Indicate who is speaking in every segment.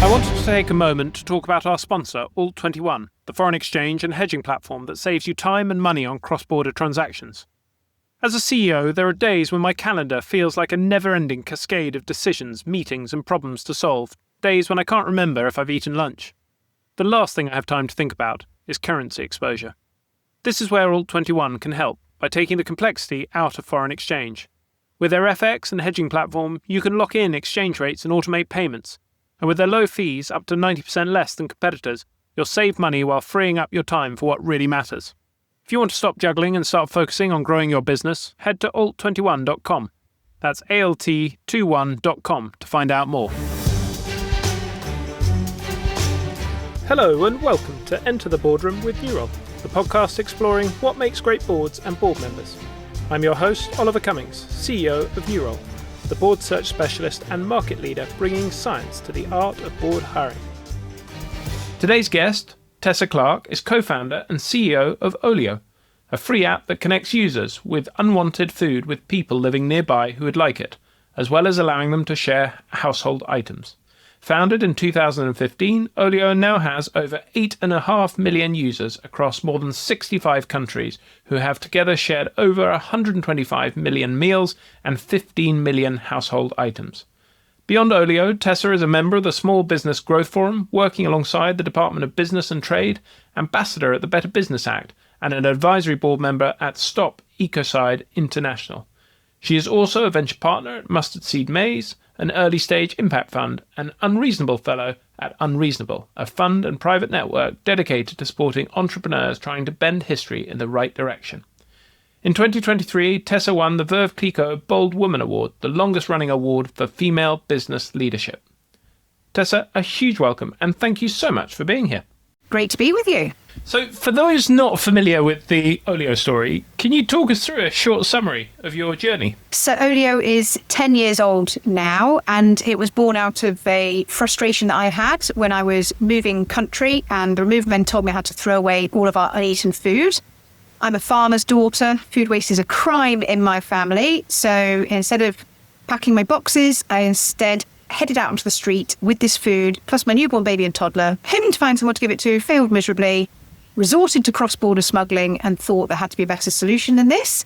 Speaker 1: I wanted to take a moment to talk about our sponsor, Alt21, the foreign exchange and hedging platform that saves you time and money on cross-border transactions. As a CEO, there are days when my calendar feels like a never-ending cascade of decisions, meetings and problems to solve, days when I can't remember if I've eaten lunch. The last thing I have time to think about is currency exposure. This is where Alt21 can help by taking the complexity out of foreign exchange. With their FX and hedging platform, you can lock in exchange rates and automate payments. And with their low fees, up to 90% less than competitors, you'll save money while freeing up your time for what really matters. If you want to stop juggling and start focusing on growing your business, head to alt21.com. That's alt21.com to find out more. Hello and welcome to Enter the Boardroom with Nurole, the podcast exploring what makes great boards and board members. I'm your host, Oliver Cummings, CEO of Nurole, the board search specialist and market leader bringing science to the art of board hiring. Today's guest, Tessa Clarke, is co-founder and CEO of Olio, a free app that connects users with unwanted food with people living nearby who would like it, as well as allowing them to share household items. Founded in 2015, Olio now has over 8.5 million users across more than 65 countries who have together shared over 125 million meals and 15 million household items. Beyond Olio, Tessa is a member of the Small Business Growth Forum, working alongside the Department of Business and Trade, ambassador at the Better Business Act, and an advisory board member at Stop Ecocide International. She is also a venture partner at Mustard Seed Maize, an early-stage impact fund, and Unreasonable Fellow at Unreasonable, a fund and private network dedicated to supporting entrepreneurs trying to bend history in the right direction. In 2023, Tessa won the Veuve Clicquot Bold Woman Award, the longest-running award for female business leadership. Tessa, a huge welcome, and thank you so much for being here.
Speaker 2: Great to be with you.
Speaker 1: So, for those not familiar with the Olio story, can you talk us through a short summary of your journey?
Speaker 2: So Olio is 10 years old now, and it was born out of a frustration that I had when I was moving country, and the removal men told me I had to throw away all of our uneaten food. I'm a farmer's daughter. Food waste is a crime in my family. So instead of packing my boxes, I instead headed out onto the street with this food, plus my newborn baby and toddler, hoping to find someone to give it to, failed miserably, resorted to cross-border smuggling and thought there had to be a better solution than this.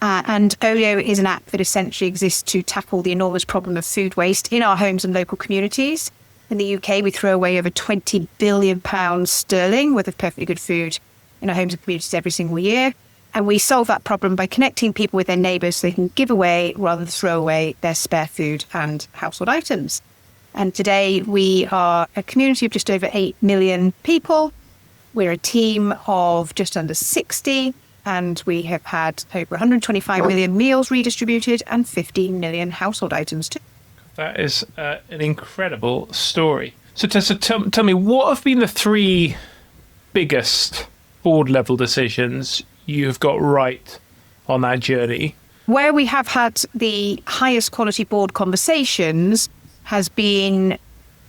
Speaker 2: And Olio is an app that essentially exists to tackle the enormous problem of food waste in our homes and local communities. In the UK, we throw away over £20 billion sterling worth of perfectly good food in our homes and communities every single year. And we solve that problem by connecting people with their neighbours so they can give away rather than throw away their spare food and household items. And today we are a community of just over 8 million people. We're a team of just under 60, and we have had over 125 million meals redistributed and 15 million household items too.
Speaker 1: That is an incredible story. So Tessa, tell me, what have been the three biggest board-level decisions you have got right on that journey?
Speaker 2: Where we have had the highest quality board conversations has been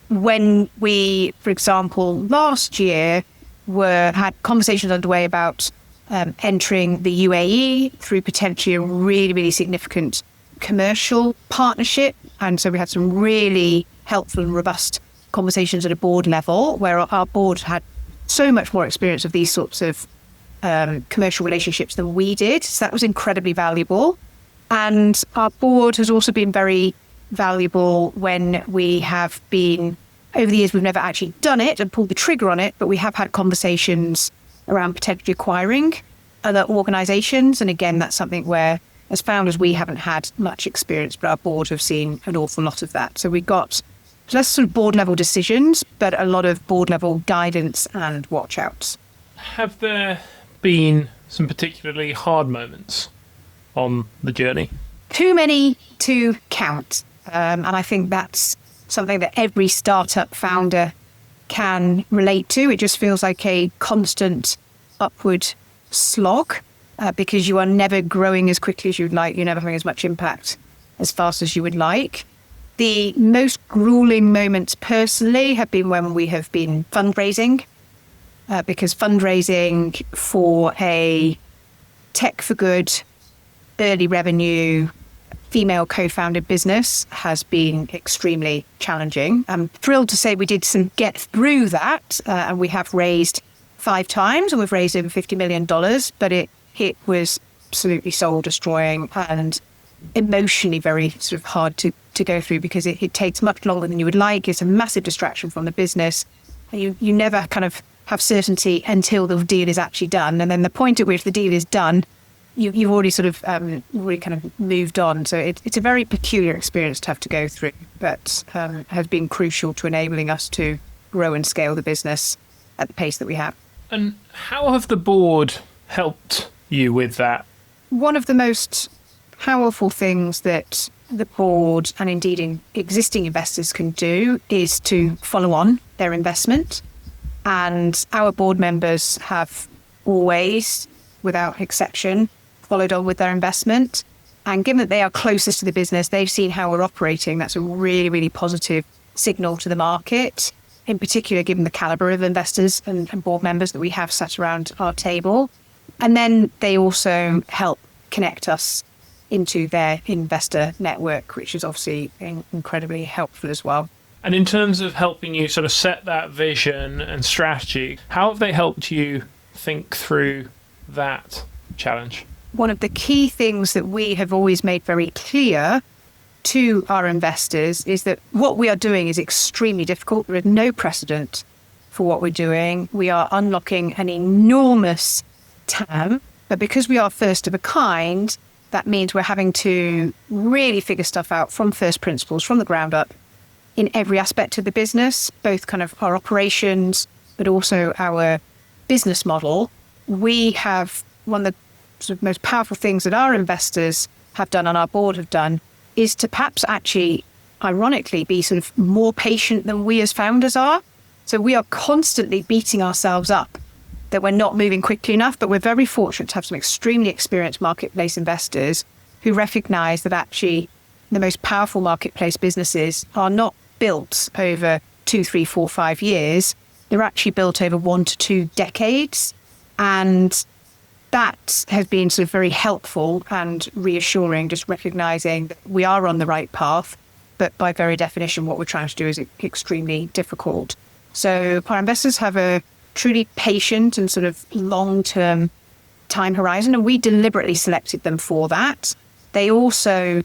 Speaker 2: when we, for example, last year had conversations underway about entering the UAE through potentially a really, really significant commercial partnership. And so we had some really helpful and robust conversations at a board level where our board had so much more experience of these sorts of commercial relationships than we did. So that was incredibly valuable. And our board has also been very valuable when we have been, over the years, we've never actually done it and pulled the trigger on it, but we have had conversations around potentially acquiring other organisations. And again, that's something where, as founders, we haven't had much experience, but our board have seen an awful lot of that. So we've got less sort of board level decisions, but a lot of board level guidance and watch outs.
Speaker 1: Have there been some particularly hard moments on the journey?
Speaker 2: Too many to count. And I think that's something that every startup founder can relate to. It just feels like a constant upward slog because you are never growing as quickly as you'd like. You're never having as much impact as fast as you would like. The most grueling moments personally have been when we have been fundraising. Because fundraising for a tech for good, early revenue, female co-founded business has been extremely challenging. I'm thrilled to say we did get through that, and we have raised 5 times, and we've raised over $50 million, but it was absolutely soul destroying and emotionally very sort of hard to go through, because it takes much longer than you would like. It's a massive distraction from the business. You never kind of have certainty until the deal is actually done. And then the point at which the deal is done, you've already sort of already kind of moved on. So it's a very peculiar experience to have to go through, but has been crucial to enabling us to grow and scale the business at the pace that we have.
Speaker 1: And how have the board helped you with that?
Speaker 2: One of the most powerful things that the board and indeed existing investors can do is to follow on their investment. And our board members have always, without exception, followed on with their investment. And given that they are closest to the business, they've seen how we're operating. That's a really, really positive signal to the market, in particular, given the caliber of investors and board members that we have sat around our table. And then they also help connect us into their investor network, which is obviously incredibly helpful as well.
Speaker 1: And in terms of helping you sort of set that vision and strategy, how have they helped you think through that challenge?
Speaker 2: One of the key things that we have always made very clear to our investors is that what we are doing is extremely difficult. There is no precedent for what we're doing. We are unlocking an enormous TAM, but because we are first of a kind, that means we're having to really figure stuff out from first principles, from the ground up, in every aspect of the business, both kind of our operations, but also our business model. We have one of the sort of most powerful things that our investors have done and our board have done is to perhaps actually, ironically, be sort of more patient than we as founders are. So we are constantly beating ourselves up that we're not moving quickly enough, but we're very fortunate to have some extremely experienced marketplace investors who recognize that actually the most powerful marketplace businesses are not built over 2, 3, 4, 5 years. They're actually built over 1 to 2 decades. And that has been sort of very helpful and reassuring, just recognizing that we are on the right path. But by very definition, what we're trying to do is extremely difficult. So our investors have a truly patient and sort of long-term time horizon, and we deliberately selected them for that. They also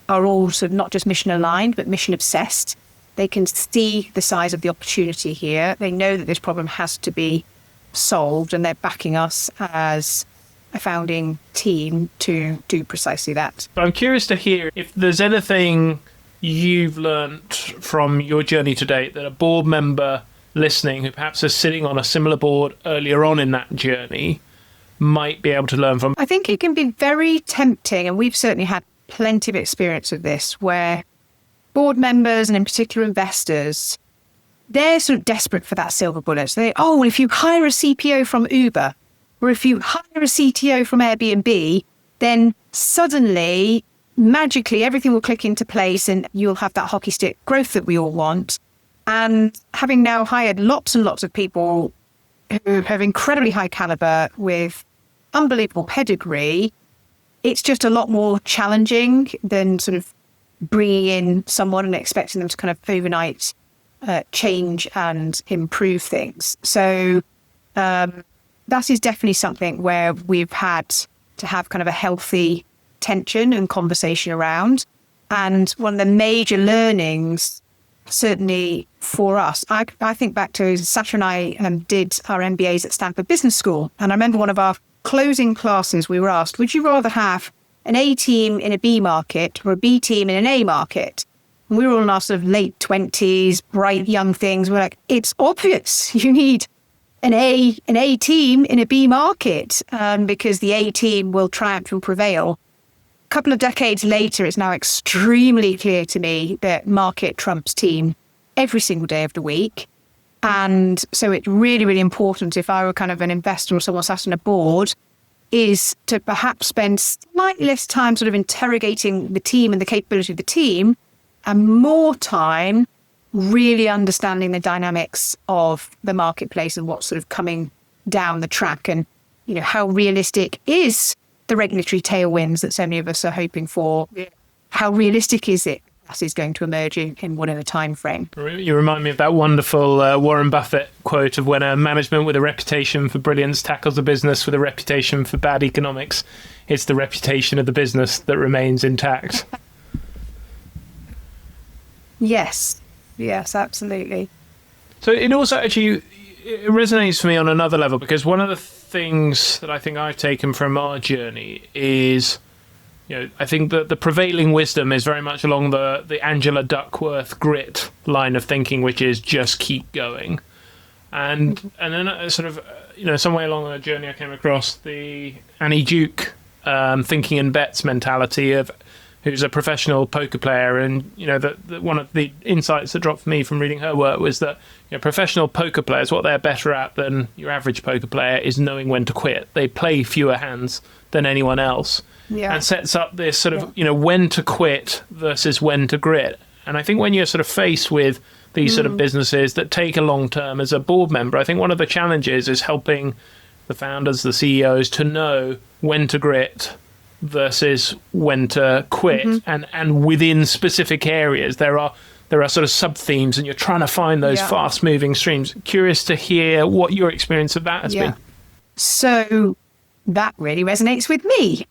Speaker 2: are all sort of not just mission aligned, but mission obsessed. They can see the size of the opportunity here. They know that this problem has to be solved, and they're backing us as a founding team to do precisely that.
Speaker 1: I'm curious to hear if there's anything you've learnt from your journey to date that a board member listening who perhaps is sitting on a similar board earlier on in that journey might be able to learn from.
Speaker 2: I think it can be very tempting, and we've certainly had plenty of experience of this, where board members and in particular investors, they're sort of desperate for that silver bullet. So well, if you hire a CPO from Uber, or if you hire a CTO from Airbnb, then suddenly, magically, everything will click into place and you'll have that hockey stick growth that we all want. And having now hired lots and lots of people who have incredibly high caliber with unbelievable pedigree, it's just a lot more challenging than sort of bringing in someone and expecting them to kind of overnight change and improve things. So that is definitely something where we've had to have kind of a healthy tension and conversation around. And one of the major learnings, certainly for us, I think back to Sasha and I did our MBAs at Stanford Business School. And I remember one of our closing classes, we were asked, would you rather have an A team in a B market or a B team in an A market? And we were all in our sort of late 20s, bright young things. We're like, it's obvious you need an A team in a B market because the A team will triumph and prevail. A couple of decades later, it's now extremely clear to me that market trumps team every single day of the week. And so it's really, really important, if I were kind of an investor or someone sat on a board, is to perhaps spend slightly less time sort of interrogating the team and the capability of the team, and more time really understanding the dynamics of the marketplace and what's sort of coming down the track, and, how realistic is the regulatory tailwinds that so many of us are hoping for. how realistic is it that is going to emerge in whatever time frame.
Speaker 1: You remind me of that wonderful Warren Buffett quote of when a management with a reputation for brilliance tackles a business with a reputation for bad economics, it's the reputation of the business that remains intact.
Speaker 2: Yes, absolutely.
Speaker 1: So it also actually it resonates for me on another level, because one of the things that I think I've taken from our journey is, I think that the prevailing wisdom is very much along the Angela Duckworth grit line of thinking, which is just keep going. And then sort of, somewhere along the journey I came across the Annie Duke thinking in bets mentality of who's a professional poker player. And, one of the insights that dropped for me from reading her work was that, professional poker players, what they're better at than your average poker player is knowing when to quit. They play fewer hands than anyone else. Yeah. And sets up this sort of, when to quit versus when to grit. And I think when you're sort of faced with these sort of businesses that take a long term as a board member, I think one of the challenges is helping the founders, the CEOs, to know when to grit versus when to quit. And within specific areas, there are sort of sub-themes, and you're trying to find those fast-moving streams. Curious to hear what your experience of that has been.
Speaker 2: So that really resonates with me.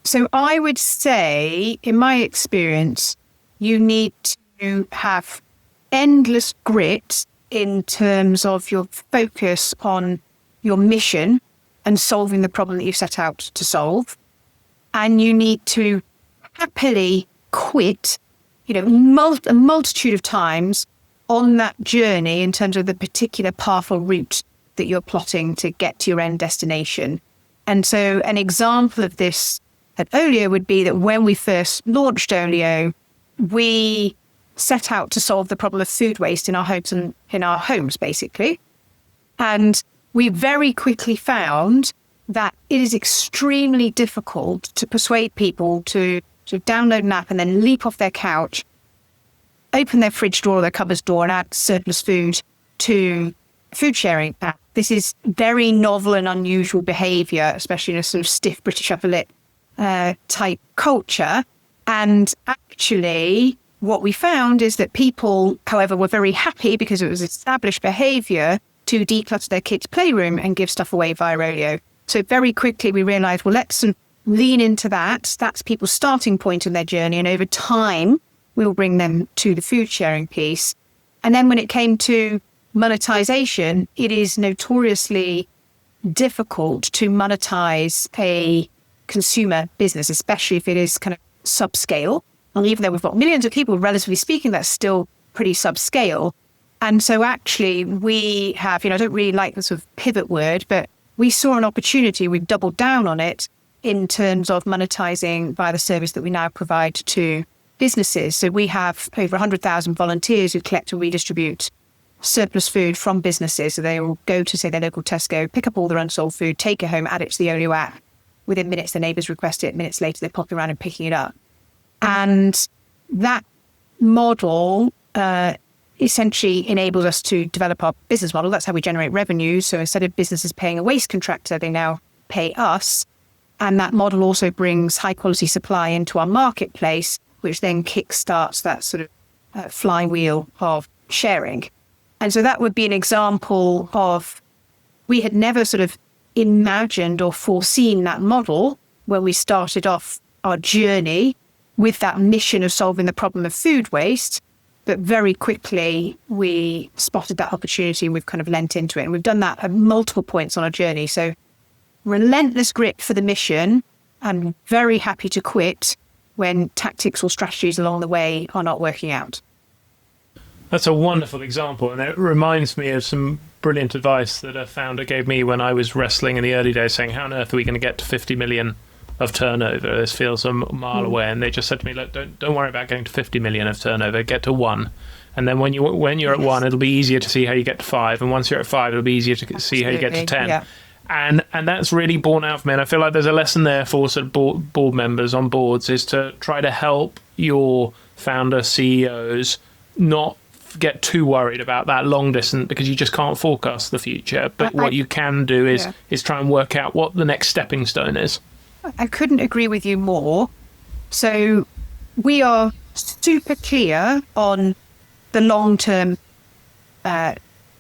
Speaker 2: So I would say, in my experience, you need to have endless grit in terms of your focus on your mission and solving the problem that you've set out to solve. And you need to happily quit, a multitude of times on that journey in terms of the particular path or route that you're plotting to get to your end destination. And so an example of this at Olio would be that when we first launched Olio, we set out to solve the problem of food waste in our homes, basically. And we very quickly found that it is extremely difficult to persuade people to download an app and then leap off their couch, open their fridge door or their cupboard door and add surplus food to food sharing app. This is very novel and unusual behaviour, especially in a sort of stiff British upper lip type culture. And actually, what we found is that people, however, were very happy because it was established behaviour to declutter their kids' playroom and give stuff away via Olio. So very quickly we realised, well, let's lean into that. That's people's starting point in their journey. And over time, we'll bring them to the food sharing piece. And then when it came to monetization, it is notoriously difficult to monetize a consumer business, especially if it is kind of subscale. And even though we've got millions of people, relatively speaking, that's still pretty subscale. And so actually we have, I don't really like the sort of pivot word, but we saw an opportunity. We've doubled down on it in terms of monetizing via the service that we now provide to businesses. So we have over 100,000 volunteers who collect and redistribute surplus food from businesses. So they will go to, say, their local Tesco, pick up all their unsold food, take it home, add it to the Olio app. Within minutes, their neighbours request it. Minutes later, they're popping around and picking it up. And that model essentially enables us to develop our business model. That's how we generate revenue. So instead of businesses paying a waste contractor, they now pay us. And that model also brings high quality supply into our marketplace, which then kickstarts that sort of flywheel of sharing. And so that would be an example of, we had never sort of imagined or foreseen that model when we started off our journey with that mission of solving the problem of food waste. But very quickly, we spotted that opportunity and we've kind of lent into it. And we've done that at multiple points on our journey. So relentless grit for the mission and very happy to quit when tactics or strategies along the way are not working out.
Speaker 1: That's a wonderful example. And it reminds me of some brilliant advice that a founder gave me when I was wrestling in the early days, saying, how on earth are we going to get to 50 million of turnover? This feels a mile away. And they just said to me, look, don't worry about getting to 50 million of turnover, get to 1. And then when you're at 1, it'll be easier to see how you get to 5. And once you're at 5, it'll be easier to see how you get to 10. Yeah. And that's really borne out for me. And I feel like there's a lesson there for sort of board members on boards, is to try to help your founder CEOs not get too worried about that long distance, because you just can't forecast the future. But what you can do is try and work out what the next stepping stone is.
Speaker 2: I couldn't agree with you more. So we are super clear on the long-term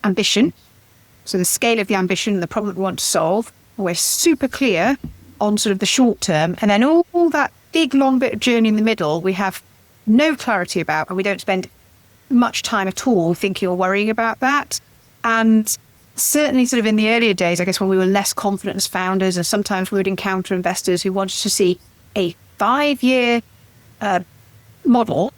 Speaker 2: ambition. So the scale of the ambition and the problem that we want to solve. We're super clear on sort of the short term. And then all that big, long bit of journey in the middle, we have no clarity about, and we don't spend much time at all thinking or worrying about that. And certainly sort of in the earlier days, I guess when we were less confident as founders, and sometimes we would encounter investors who wanted to see a 5-year model,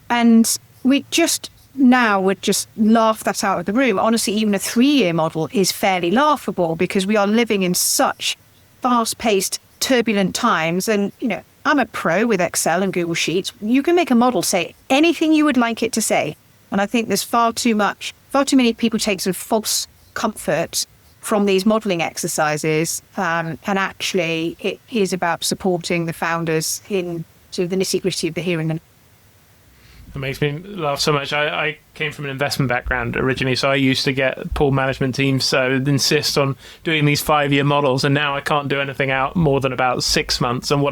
Speaker 2: and we just now would just laugh that out of the room. Honestly, even a 3-year model is fairly laughable because we are living in such fast-paced, turbulent times. And, I'm a pro with Excel and Google Sheets. You can make a model say anything you would like it to say. And I think there's far too many people take sort of false comfort from these modeling exercises. And actually, it is about supporting the founders in sort of the nitty-gritty of the here and now.
Speaker 1: It makes me laugh so much. I came from an investment background originally, so I used to get poor management teams insist on doing these 5-year models, and now I can't do anything out more than about 6 months. And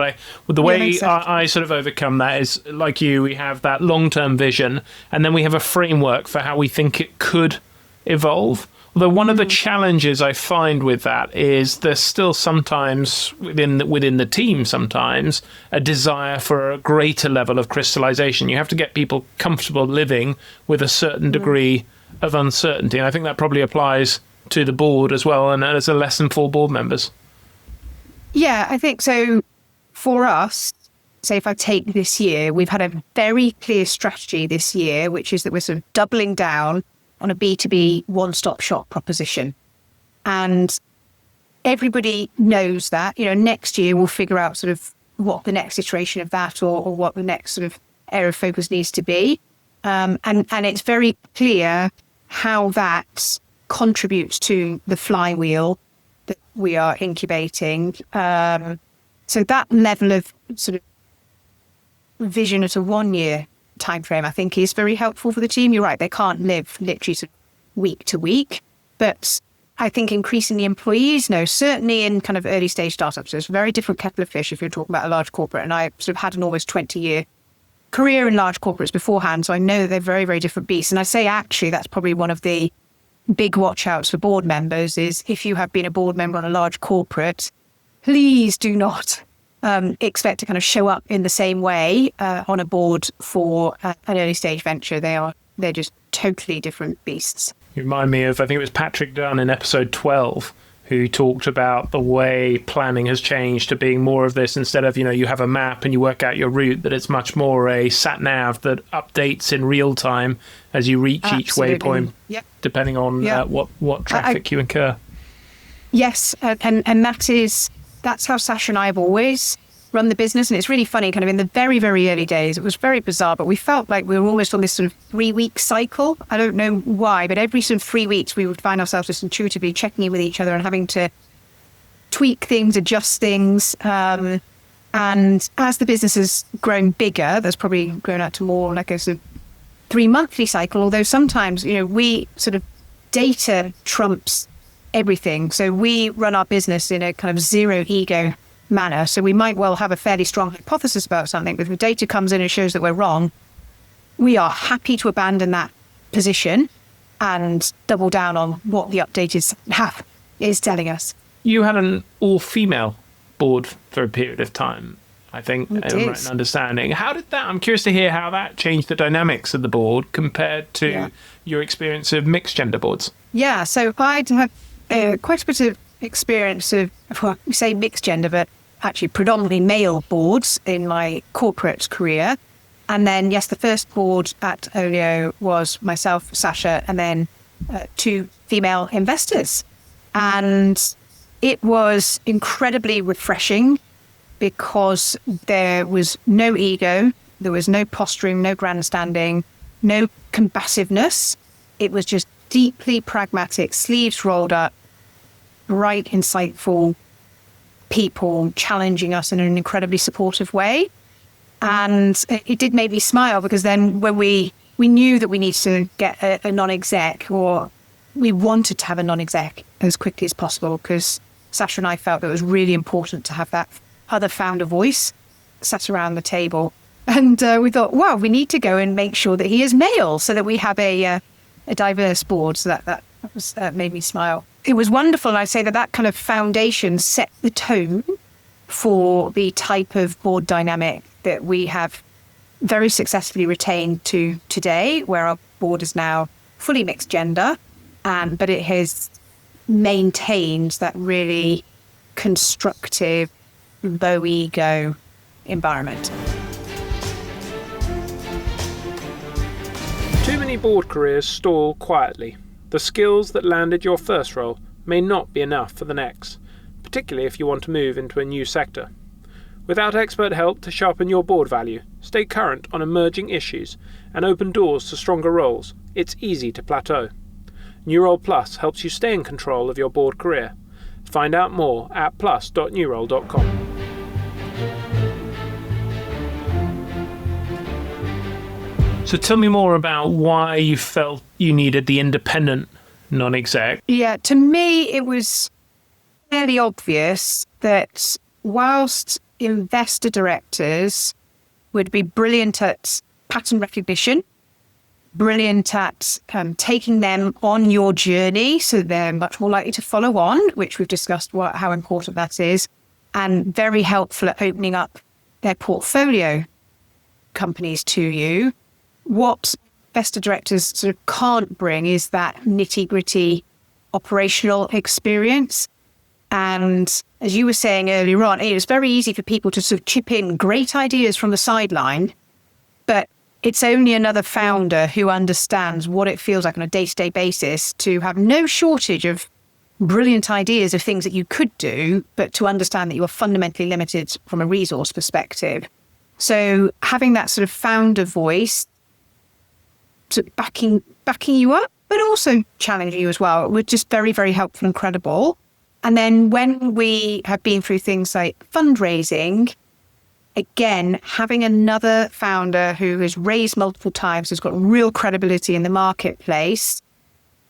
Speaker 1: the way I sort of overcome that is, like you, we have that long-term vision, and then we have a framework for how we think it could evolve. Although one of the challenges I find with that is there's still sometimes within the team sometimes a desire for a greater level of crystallization. You have to get people comfortable living with a certain degree of uncertainty. And I think that probably applies to the board as well, and as a lesson for board members.
Speaker 2: Yeah, I think so. For us, say if I take this year, we've had a very clear strategy this year, which is that we're sort of doubling down on a B2B one-stop shop proposition. And everybody knows that, next year we'll figure out sort of what the next iteration of that or what the next sort of area of focus needs to be. And it's very clear how that contributes to the flywheel that we are incubating. So that level of sort of vision at a 1-year timeframe, I think, is very helpful for the team. You're right, they can't live literally sort of week to week, but I think increasingly employees know, certainly in kind of early stage startups, there's a very different kettle of fish if you're talking about a large corporate. And I sort of had an almost 20-year career in large corporates beforehand, so I know that they're very, very different beasts. And I say actually that's probably one of the big watch outs for board members is if you have been a board member on a large corporate, please do not expect to kind of show up in the same way on a board for an early stage venture. They're just totally different beasts.
Speaker 1: You remind me of, I think it was Patrick Dunn in episode 12, who talked about the way planning has changed to being more of this, instead of, you have a map and you work out your route, that it's much more a sat nav that updates in real time as you reach each waypoint, depending on what traffic you incur.
Speaker 2: Yes, and that's how Sasha and I have always run the business. And it's really funny, kind of in the very, very early days, it was very bizarre, but we felt like we were almost on this sort of 3-week cycle. I don't know why, but every sort of 3 weeks, we would find ourselves just intuitively checking in with each other and having to tweak things, adjust things. And as the business has grown bigger, that's probably grown out to more like a sort of 3-monthly cycle, although sometimes, we sort of data trumps everything. So we run our business in a kind of zero ego manner. So we might well have a fairly strong hypothesis about something, but if the data comes in and shows that we're wrong, we are happy to abandon that position and double down on what the update is telling us. You
Speaker 1: had an all-female board for a period of time, I think, I'm right in understanding. How did that, I'm curious to hear how that changed the dynamics of the board compared to your experience of mixed gender boards.
Speaker 2: Yeah, so I'd had quite a bit of experience of, well, we say mixed gender, but actually predominantly male boards in my corporate career. And then, yes, the first board at Olio was myself, Sasha, and then 2 female investors. And it was incredibly refreshing because there was no ego, there was no posturing, no grandstanding, no combativeness. It was just deeply pragmatic, sleeves rolled up, bright, insightful people challenging us in an incredibly supportive way. And it did make me smile because then when we knew that we needed to get a non-exec, or we wanted to have a non-exec as quickly as possible, because Sasha and I felt that it was really important to have that other founder voice sat around the table. And we thought, wow, we need to go and make sure that he is male so that we have a diverse board. So that made me smile. It was wonderful. And I'd say that kind of foundation set the tone for the type of board dynamic that we have very successfully retained to today, where our board is now fully mixed gender, but it has maintained that really constructive, low ego environment.
Speaker 1: Too many board careers stall quietly. The skills that landed your first role may not be enough for the next, particularly if you want to move into a new sector. Without expert help to sharpen your board value, stay current on emerging issues, and open doors to stronger roles, it's easy to plateau. Nurole Plus helps you stay in control of your board career. Find out more at plus.nurole.com. So tell me more about why you felt you needed the independent non-exec.
Speaker 2: Yeah, to me, it was fairly obvious that whilst investor directors would be brilliant at pattern recognition, brilliant at taking them on your journey, so they're much more likely to follow on, which we've discussed how important that is, and very helpful at opening up their portfolio companies to you. What investor directors sort of can't bring is that nitty-gritty operational experience. And as you were saying earlier on, it was very easy for people to sort of chip in great ideas from the sideline, but it's only another founder who understands what it feels like on a day-to-day basis to have no shortage of brilliant ideas of things that you could do, but to understand that you are fundamentally limited from a resource perspective. So having that sort of founder voice, sort of backing you up, but also challenging you as well, was just very, very helpful and credible. And then when we have been through things like fundraising, again, having another founder who has raised multiple times, has got real credibility in the marketplace,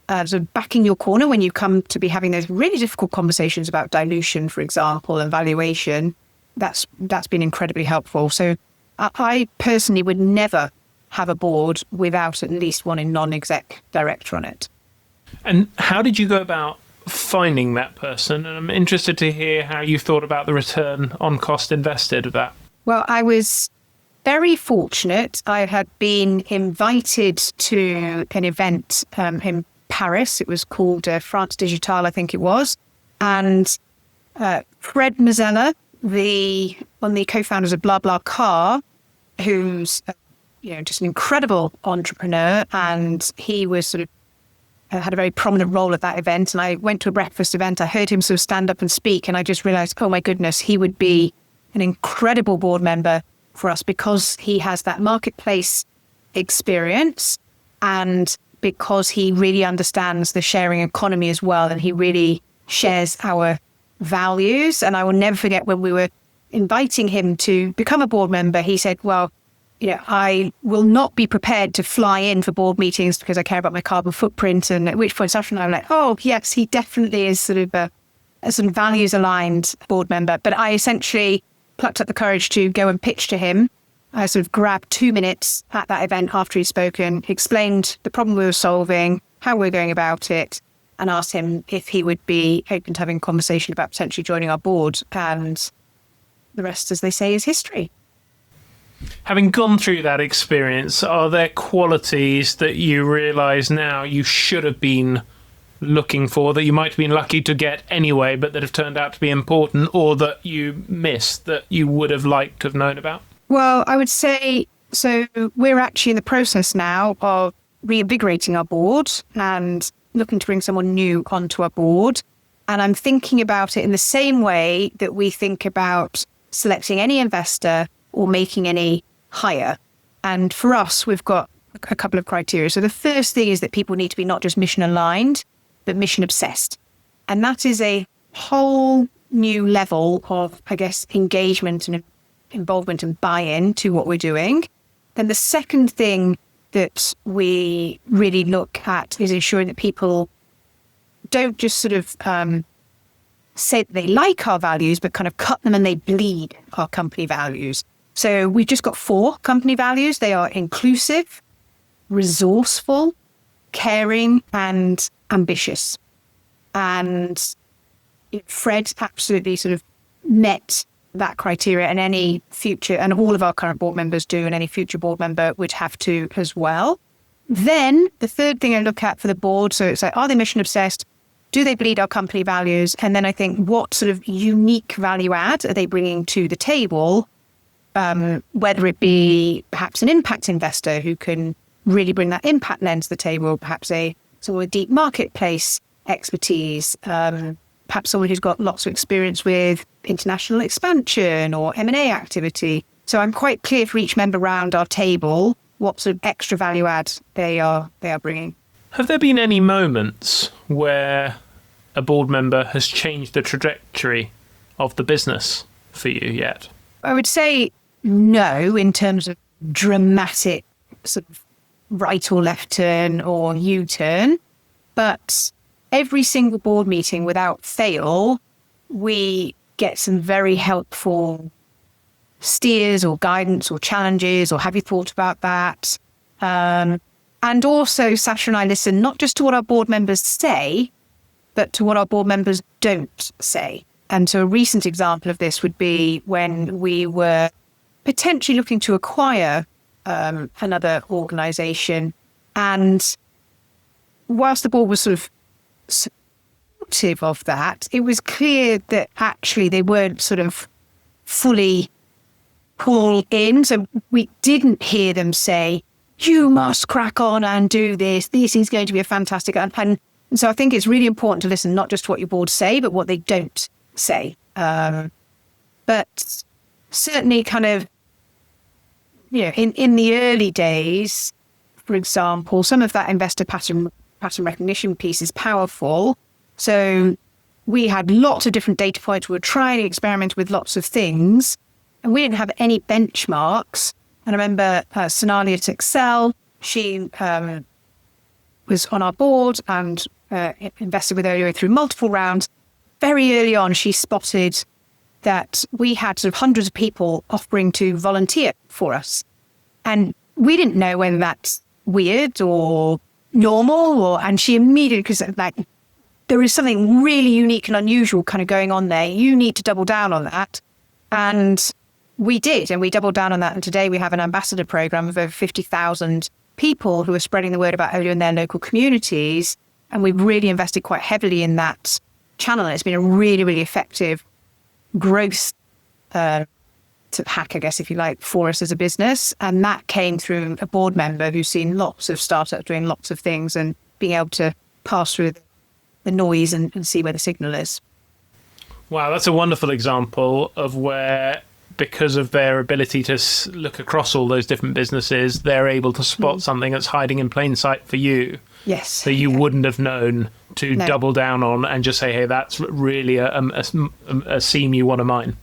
Speaker 2: sort of backing your corner when you come to be having those really difficult conversations about dilution, for example, and valuation, that's been incredibly helpful. So I personally would never have a board without at least one non-exec director on it.
Speaker 1: And how did you go about finding that person? And I'm interested to hear how you thought about the return on cost invested of that.
Speaker 2: Well, I was very fortunate. I had been invited to an event in Paris. It was called France Digital, I think it was. And Fred Mazzella, one of the co-founders of BlaBlaCar, who's just an incredible entrepreneur, and he was sort of had a very prominent role at that event. And I went to a breakfast event. I heard him sort of stand up and speak, and I just realized, oh my goodness, he would be an incredible board member for us because he has that marketplace experience and because he really understands the sharing economy as well, and he really shares our values. And I will never forget when we were inviting him to become a board member, he said, well, I will not be prepared to fly in for board meetings because I care about my carbon footprint. And at which point, Sasha and I were like, oh, yes, he definitely is sort of a sort of values-aligned board member. But I essentially plucked up the courage to go and pitch to him. I sort of grabbed 2 minutes at that event after he'd spoken, explained the problem we were solving, how we were going about it, and asked him if he would be open to having a conversation about potentially joining our board. And the rest, as they say, is history.
Speaker 1: Having gone through that experience, are there qualities that you realise now you should have been looking for, that you might have been lucky to get anyway, but that have turned out to be important, or that you missed that you would have liked to have known about?
Speaker 2: Well, I would say, so we're actually in the process now of reinvigorating our board and looking to bring someone new onto our board. And I'm thinking about it in the same way that we think about selecting any investor or making any hire. And for us, we've got a couple of criteria. So the first thing is that people need to be not just mission aligned, but mission obsessed. And that is a whole new level of, I guess, engagement and involvement and buy-in to what we're doing. Then the second thing that we really look at is ensuring that people don't just sort of say that they like our values, but kind of cut them and they bleed our company values. So we've just got 4 company values. They are inclusive, resourceful, caring, and ambitious. And Fred absolutely sort of met that criteria, and any future, and all of our current board members do, and any future board member would have to as well. Then the third thing I look at for the board, so it's like, are they mission obsessed? Do they bleed our company values? And then I think, what sort of unique value add are they bringing to the table? Whether it be perhaps an impact investor who can really bring that impact lens to the table, perhaps someone with deep marketplace expertise, perhaps someone who's got lots of experience with international expansion or M&A activity. So I'm quite clear for each member around our table what sort of extra value add they are bringing.
Speaker 1: Have there been any moments where a board member has changed the trajectory of the business for you yet?
Speaker 2: I would say no, in terms of dramatic sort of right or left turn or U-turn, but every single board meeting without fail, we get some very helpful steers or guidance or challenges, or have you thought about that? And also, Sasha and I listen not just to what our board members say, but to what our board members don't say. And so a recent example of this would be when we were potentially looking to acquire another organisation. And whilst the board was sort of supportive of that, it was clear that actually they weren't sort of fully pulled in. So we didn't hear them say, you must crack on and do this. This is going to be a fantastic... And so I think it's really important to listen not just to what your board say, but what they don't say. But certainly kind of, in the early days, for example, some of that investor pattern recognition piece is powerful. So we had lots of different data points. We were trying to experiment with lots of things, and we didn't have any benchmarks. And I remember Sonali at Excel, she was on our board and invested with Olio through multiple rounds. Very early on, she spotted that we had sort of hundreds of people offering to volunteer for us. And we didn't know whether that's weird or normal, and she immediately, because like there is something really unique and unusual kind of going on there. You need to double down on that. And we did, and we doubled down on that. And today we have an ambassador program of over 50,000 people who are spreading the word about Olio in their local communities. And we've really invested quite heavily in that channel. And it's been a really, really effective growth hack, I guess, if you like, for us as a business. And that came through a board member who's seen lots of startups doing lots of things and being able to pass through the noise and see where the signal is.
Speaker 1: Wow, that's a wonderful example of where, because of their ability to look across all those different businesses, they're able to spot something that's hiding in plain sight for you.
Speaker 2: Yes.
Speaker 1: That you wouldn't have known to double down on and just say, hey, that's really a seam you want to mine.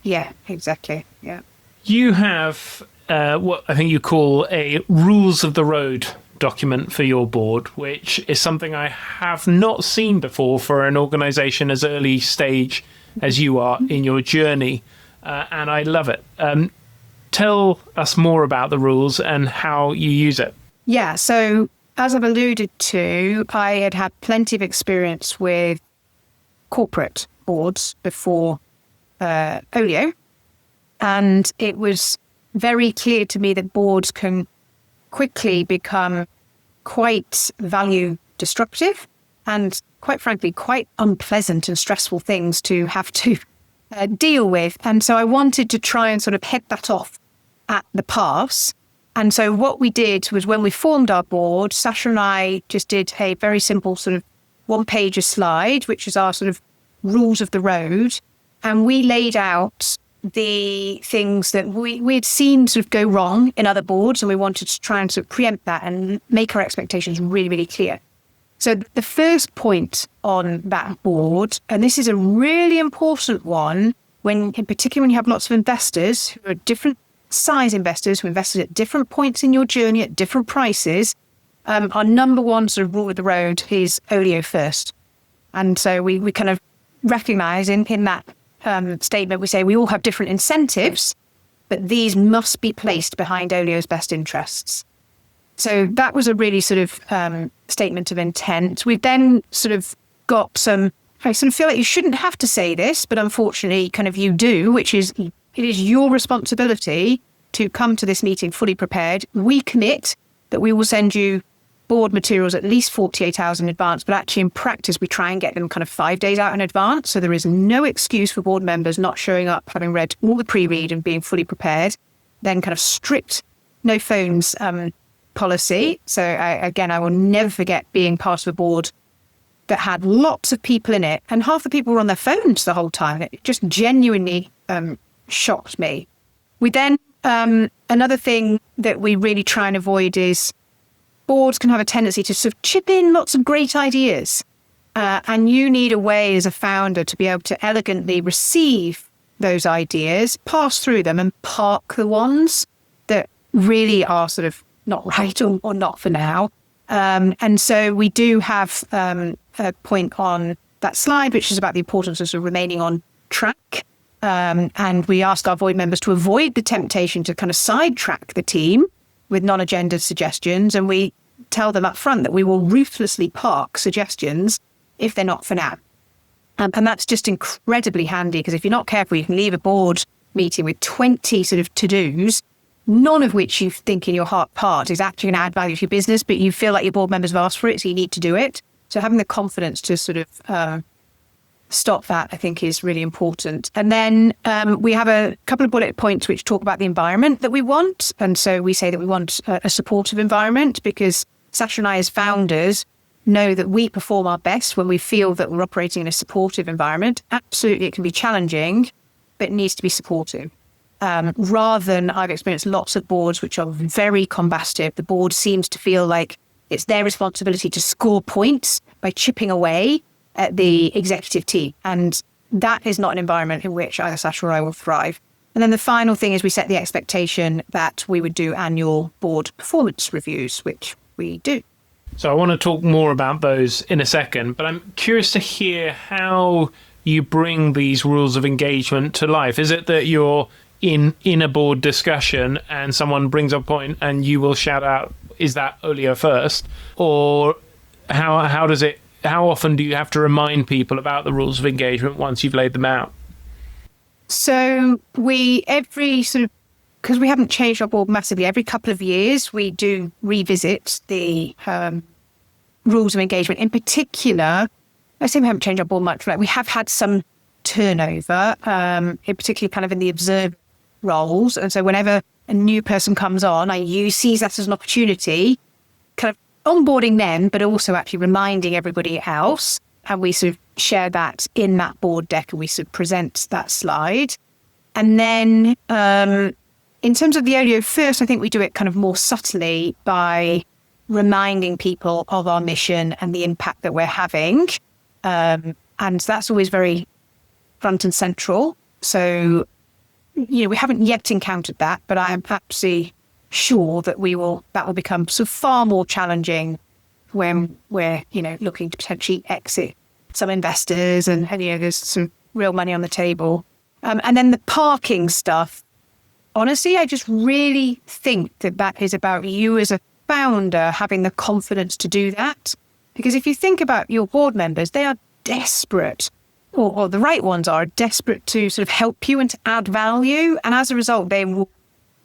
Speaker 2: Yeah, exactly. Yeah.
Speaker 1: You have what I think you call a rules of the road document for your board, which is something I have not seen before for an organisation as early stage as you are in your journey. And I love it. Tell us more about the rules and how you use it.
Speaker 2: Yeah, so as I've alluded to, I had plenty of experience with corporate boards before Olio. And it was very clear to me that boards can quickly become quite value destructive and, quite frankly, quite unpleasant and stressful things to have to deal with. And so I wanted to try and sort of head that off at the pass. And so what we did was, when we formed our board, Sasha and I just did a very simple sort of one-pager slide, which is our sort of rules of the road. And we laid out the things that we'd seen sort of go wrong in other boards, and we wanted to try and sort of preempt that and make our expectations really, really clear. So the first point on that board, and this is a really important one, in particular when you have lots of investors who are different size investors who invested at different points in your journey at different prices, our number one sort of rule of the road is Olio first. And so we kind of recognise in that statement, we say we all have different incentives, but these must be placed behind Olio's best interests. So that was a really sort of statement of intent. We've then sort of got some, I sort of feel like you shouldn't have to say this, but unfortunately kind of you do, which is it is your responsibility to come to this meeting fully prepared. We commit that we will send you board materials at least 48 hours in advance, but actually in practice, we try and get them kind of 5 days out in advance. So there is no excuse for board members not showing up, having read all the pre-read and being fully prepared. Then kind of strict no phones policy. So I will never forget being part of a board that had lots of people in it, and half the people were on their phones the whole time. It just genuinely shocked me. We then, another thing that we really try and avoid is boards can have a tendency to sort of chip in lots of great ideas. And you need a way as a founder to be able to elegantly receive those ideas, pass through them and park the ones that really are sort of not right or not for now. And so we do have a point on that slide, which is about the importance of sort of remaining on track. And we ask our board members to avoid the temptation to kind of sidetrack the team with non-agenda suggestions. And we tell them up front that we will ruthlessly park suggestions if they're not for now. And that's just incredibly handy, because if you're not careful, you can leave a board meeting with 20 sort of to-dos, none of which you think in your heart part is actually going to add value to your business, but you feel like your board members have asked for it, so you need to do it. So having the confidence to sort of stop that, I think, is really important. And then we have a couple of bullet points which talk about the environment that we want. And so we say that we want a supportive environment, because Sasha and I as founders know that we perform our best when we feel that we're operating in a supportive environment. Absolutely, it can be challenging, but it needs to be supportive. Rather than, I've experienced lots of boards which are very combative. The board seems to feel like it's their responsibility to score points by chipping away at the executive team. And that is not an environment in which either Sasha or I will thrive. And then the final thing is we set the expectation that we would do annual board performance reviews, which we do.
Speaker 1: So I want to talk more about those in a second, but I'm curious to hear how you bring these rules of engagement to life. Is it that you're in a board discussion and someone brings up a point and you will shout out, is that Olio first? Or how often do you have to remind people about the rules of engagement once you've laid them out?
Speaker 2: So because we haven't changed our board massively, every couple of years we do revisit the rules of engagement. In particular, I say we haven't changed our board much. Like, we have had some turnover, in particular kind of in the observer roles. And so whenever a new person comes on, I seize that as an opportunity, kind of onboarding them, but also actually reminding everybody else. And we sort of share that in that board deck, and we sort of present that slide. And then in terms of the Olio first, I think we do it kind of more subtly by reminding people of our mission and the impact that we're having. And that's always very front and central. So, we haven't yet encountered that, but I am absolutely sure that that will become sort of far more challenging when we're, looking to potentially exit some investors and there's some real money on the table. And then the parking stuff, honestly, I just really think that is about you as a founder having the confidence to do that. Because if you think about your board members, they are desperate, or the right ones are desperate to sort of help you and to add value. And as a result, they will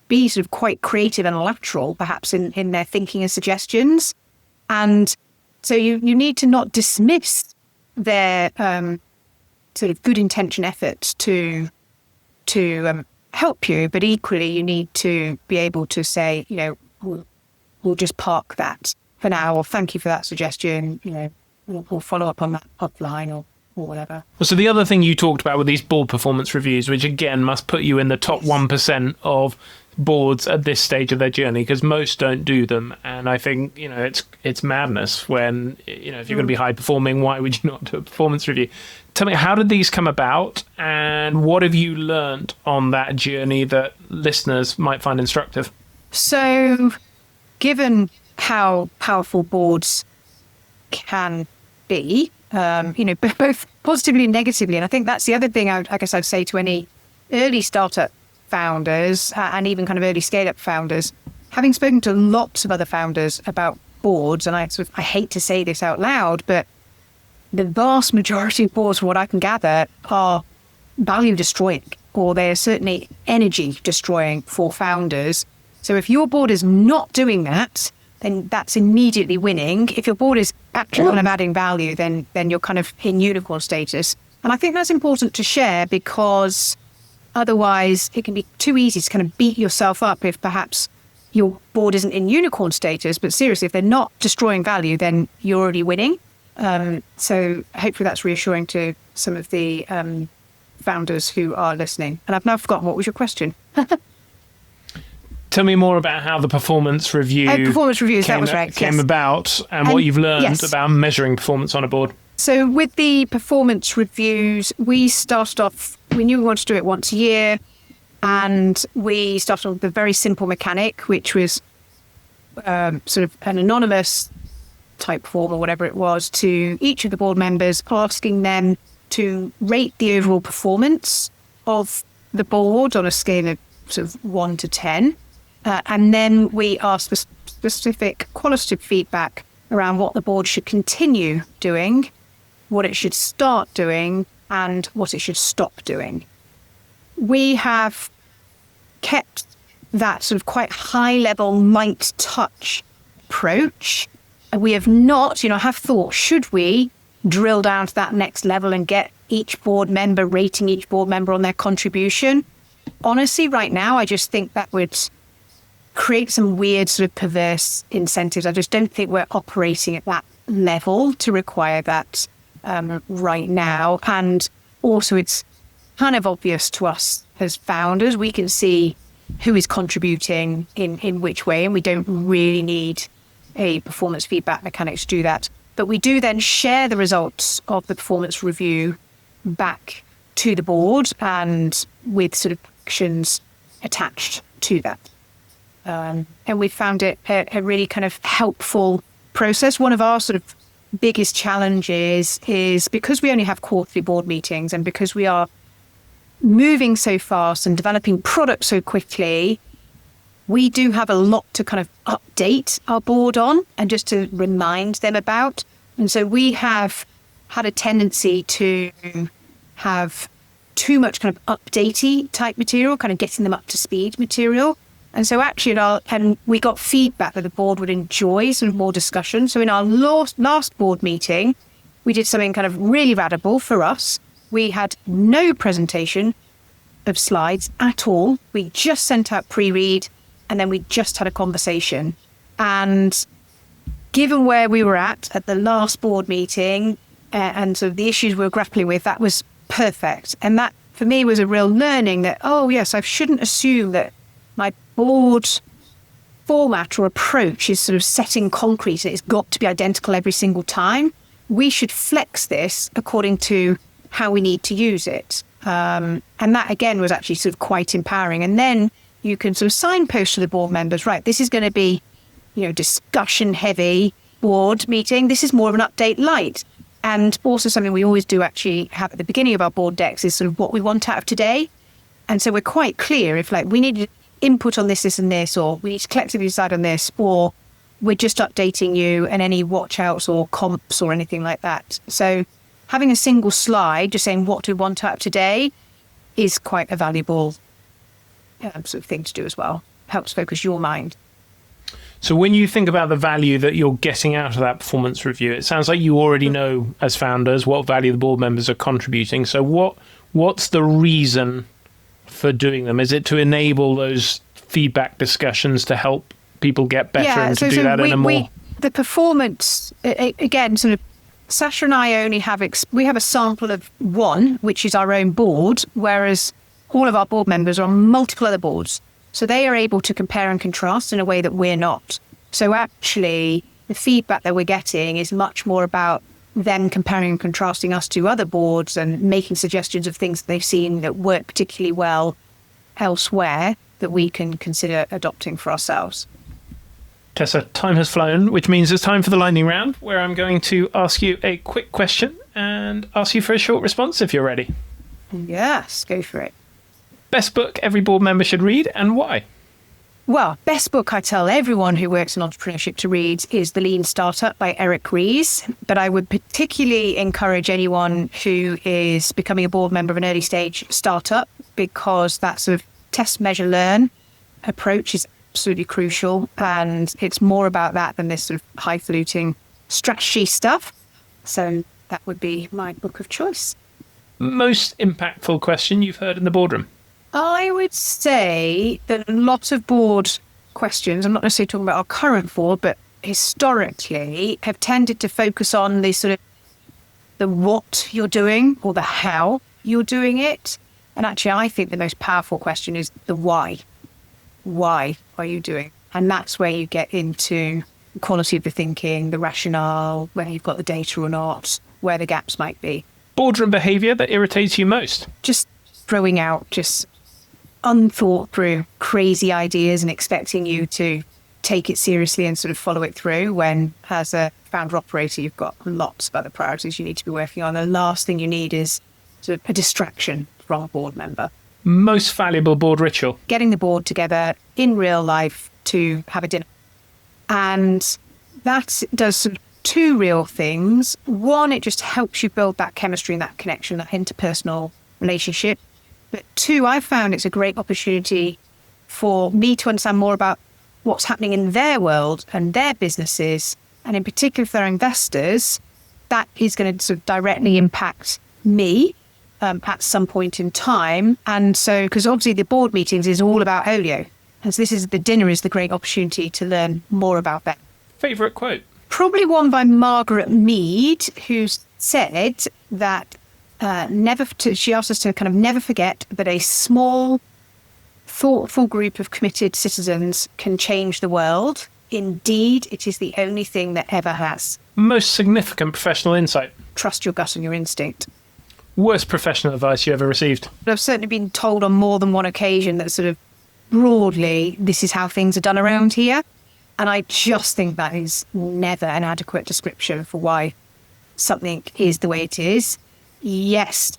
Speaker 2: be sort of quite creative and lateral, perhaps, in their thinking and suggestions. And so you need to not dismiss their sort of good intention efforts to help you, but equally you need to be able to say, we'll just park that for now, or thank you for that suggestion, we'll follow up on that offline or whatever.
Speaker 1: So the other thing you talked about with these board performance reviews, which again must put you in the top 1% of boards at this stage of their journey, because most don't do them. And I think, it's madness when, if you're going to be high performing, why would you not do a performance review? Tell me, how did these come about, and what have you learned on that journey that listeners might find instructive?
Speaker 2: So given how powerful boards can be, both positively and negatively, and I think that's the other thing I guess I'd say to any early startup founders and even kind of early scale-up founders, having spoken to lots of other founders about boards, and I hate to say this out loud, but the vast majority of boards, from what I can gather, are value destroying, or they're certainly energy destroying for founders. So if your board is not doing that, then that's immediately winning. If your board is actually kind of adding value, then you're kind of in unicorn status. And I think that's important to share, because otherwise it can be too easy to kind of beat yourself up if perhaps your board isn't in unicorn status. But seriously, if they're not destroying value, then you're already winning. So hopefully that's reassuring to some of the founders who are listening. And I've now forgotten, what was your question?
Speaker 1: Tell me more about how the performance reviews, came about, and what you've learned about measuring performance on a board.
Speaker 2: So with the performance reviews, we started off, we knew we wanted to do it once a year, and we started with a very simple mechanic, which was sort of an anonymous type form or whatever it was to each of the board members, asking them to rate the overall performance of the board on a scale of sort of 1 to 10. And then we asked for specific qualitative feedback around what the board should continue doing, what it should start doing, and what it should stop doing. We have kept that sort of quite high-level, light touch approach. And we have not, have thought, should we drill down to that next level and get each board member, rating each board member on their contribution? Honestly, right now, I just think that would create some weird sort of perverse incentives. I just don't think we're operating at that level to require that right now. And also, it's kind of obvious to us as founders. We can see who is contributing in which way, and we don't really need a performance feedback mechanic to do that. But we do then share the results of the performance review back to the board, and with sort of actions attached to that. And we found it a really kind of helpful process. One of our sort of biggest challenges is, because we only have quarterly board meetings, and because we are moving so fast and developing products so quickly, we do have a lot to kind of update our board on and just to remind them about. And so we have had a tendency to have too much kind of updatey type material, kind of getting them up to speed material. And so actually, and we got feedback that the board would enjoy sort of more discussion. So in our last board meeting, we did something kind of really radical for us. We had no presentation of slides at all. We just sent out pre-read, and then we just had a conversation. And given where we were at the last board meeting and sort of the issues we were grappling with, that was perfect. And that, for me, was a real learning that, oh, yes, I shouldn't assume that my board format or approach is sort of set in concrete and it's got to be identical every single time. We should flex this according to how we need to use it. And that, again, was actually sort of quite empowering. And then you can sort of signpost to the board members, right, this is going to be, discussion heavy board meeting. This is more of an update light. And also something we always do actually have at the beginning of our board decks is sort of what we want out of today. And so we're quite clear if we need input on this, and this, or we need to collectively decide on this, or we're just updating you and any watch outs or comps or anything like that. So having a single slide just saying what do we want out of today is quite a valuable sort of thing to do as well. Helps focus your mind.
Speaker 1: So when you think about the value that you're getting out of that performance review, it sounds like you already know as founders what value the board members are contributing. So what's the reason for doing them? Is it to enable those feedback discussions to help people get better and to do that in a more...
Speaker 2: The performance, again, sort of, Sasha and I only have we have a sample of one, which is our own board, whereas all of our board members are on multiple other boards. So they are able to compare and contrast in a way that we're not. So actually, the feedback that we're getting is much more about them comparing and contrasting us to other boards and making suggestions of things they've seen that work particularly well elsewhere that we can consider adopting for ourselves.
Speaker 1: Tessa, time has flown, which means it's time for the lightning round, where I'm going to ask you a quick question and ask you for a short response if you're ready.
Speaker 2: Yes, go for it.
Speaker 1: Best book every board member should read and why?
Speaker 2: Well, best book I tell everyone who works in entrepreneurship to read is The Lean Startup by Eric Ries. But I would particularly encourage anyone who is becoming a board member of an early stage startup, because that sort of test, measure, learn approach is absolutely crucial. And it's more about that than this sort of highfalutin strategy stuff. So that would be my book of choice.
Speaker 1: Most impactful question you've heard in the boardroom?
Speaker 2: I would say that a lot of board questions, I'm not necessarily talking about our current board, but historically have tended to focus on the sort of the what you're doing or the how you're doing it. And actually, I think the most powerful question is the why. Why are you doing? And that's where you get into the quality of the thinking, the rationale, whether you've got the data or not, where the gaps might be.
Speaker 1: Boardroom behaviour that irritates you most?
Speaker 2: Just throwing out just unthought through crazy ideas and expecting you to take it seriously and sort of follow it through, when as a founder operator you've got lots of other priorities you need to be working on. The last thing you need is sort of a distraction from a board member.
Speaker 1: Most valuable board ritual?
Speaker 2: Getting the board together in real life to have a dinner. And that does sort of two real things. One, it just helps you build that chemistry and that connection, that interpersonal relationship. But two, I found it's a great opportunity for me to understand more about what's happening in their world and their businesses. And in particular, if they're investors, that is going to sort of directly impact me at some point in time. And so, because obviously the board meetings is all about Olio. And so the dinner is the great opportunity to learn more about that.
Speaker 1: Favourite quote?
Speaker 2: Probably one by Margaret Mead, who said that she asked us to kind of never forget that a small, thoughtful group of committed citizens can change the world. Indeed, it is the only thing that ever has.
Speaker 1: Most significant professional insight?
Speaker 2: Trust your gut and your instinct.
Speaker 1: Worst professional advice you ever received?
Speaker 2: I've certainly been told on more than one occasion that sort of broadly, this is how things are done around here. And I just think that is never an adequate description for why something is the way it is. Yes,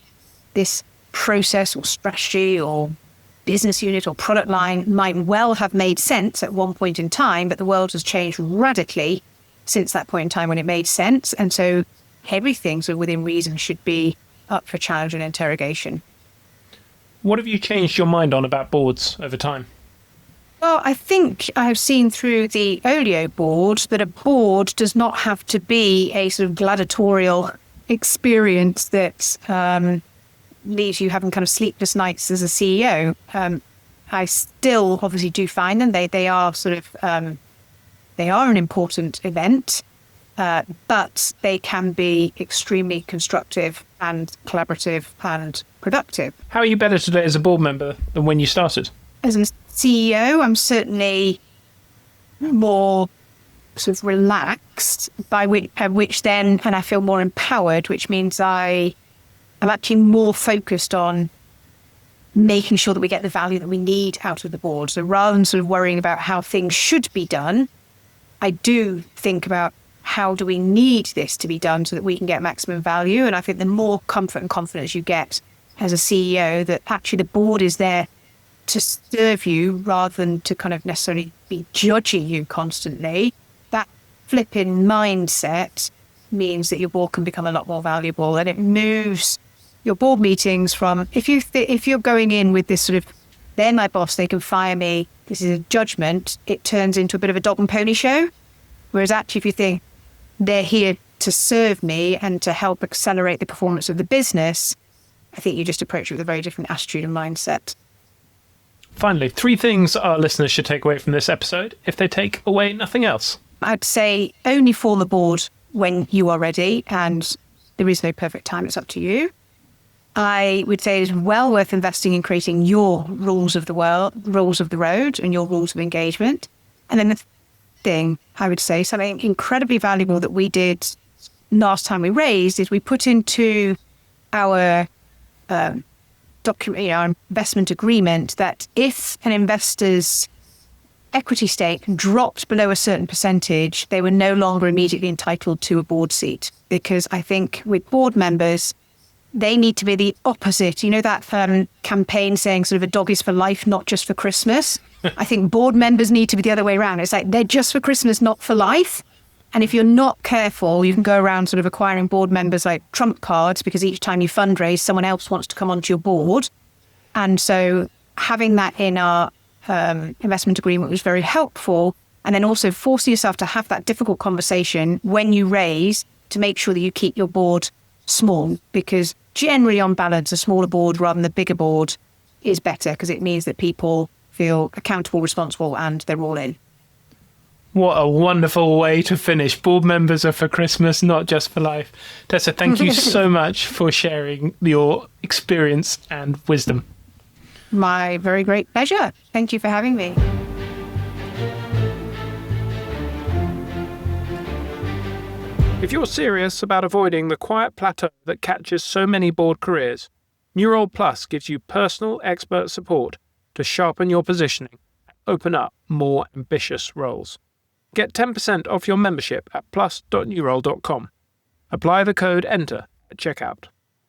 Speaker 2: this process or strategy or business unit or product line might well have made sense at one point in time, but the world has changed radically since that point in time when it made sense. And so everything sort of within reason should be up for challenge and interrogation.
Speaker 1: What have you changed your mind on about boards over time?
Speaker 2: Well, I think I have seen through the Olio board that a board does not have to be a sort of gladiatorial experience that leaves you having kind of sleepless nights as a CEO. I still obviously do find them. They are sort of they are an important event, but they can be extremely constructive and collaborative and productive.
Speaker 1: How are you better today as a board member than when you started?
Speaker 2: As a CEO, I'm certainly more sort of relaxed, which then, and I feel more empowered, which means I'm actually more focused on making sure that we get the value that we need out of the board. So rather than sort of worrying about how things should be done, I do think about how do we need this to be done so that we can get maximum value. And I think the more comfort and confidence you get as a CEO that actually the board is there to serve you rather than to kind of necessarily be judging you constantly, that flipping mindset means that your board can become a lot more valuable, and it moves your board meetings from, if you're going in with this sort of, they're my boss, they can fire me, this is a judgment, it turns into a bit of a dog and pony show. Whereas actually if you think they're here to serve me and to help accelerate the performance of the business, I think you just approach it with a very different attitude and mindset.
Speaker 1: Finally, 3 things our listeners should take away from this episode if they take away nothing else.
Speaker 2: I'd say only form the board when you are ready, and there is no perfect time, it's up to you. I would say it is well worth investing in creating your rules of the road and your rules of engagement. And then the thing I would say, something incredibly valuable that we did last time we raised, is we put into our document, our investment agreement, that if an investor's equity stake dropped below a certain percentage, they were no longer immediately entitled to a board seat. Because I think with board members, they need to be the opposite. You know that campaign saying sort of a dog is for life, not just for Christmas? I think board members need to be the other way around. It's like they're just for Christmas, not for life. And if you're not careful, you can go around sort of acquiring board members like trump cards, because each time you fundraise, someone else wants to come onto your board. And so having that in our investment agreement was very helpful. And then also forcing yourself to have that difficult conversation when you raise to make sure that you keep your board small, because generally on balance, a smaller board rather than a bigger board is better, because it means that people feel accountable, responsible, and they're all in.
Speaker 1: What a wonderful way to finish. Board members are for Christmas, not just for life. Tessa, thank you so much for sharing your experience and wisdom.
Speaker 2: My very great pleasure. Thank you for having me.
Speaker 1: If you're serious about avoiding the quiet plateau that catches so many board careers, Nurole Plus gives you personal expert support to sharpen your positioning and open up more ambitious roles. Get 10% off your membership at plus.nurole.com. Apply the code ENTER at checkout.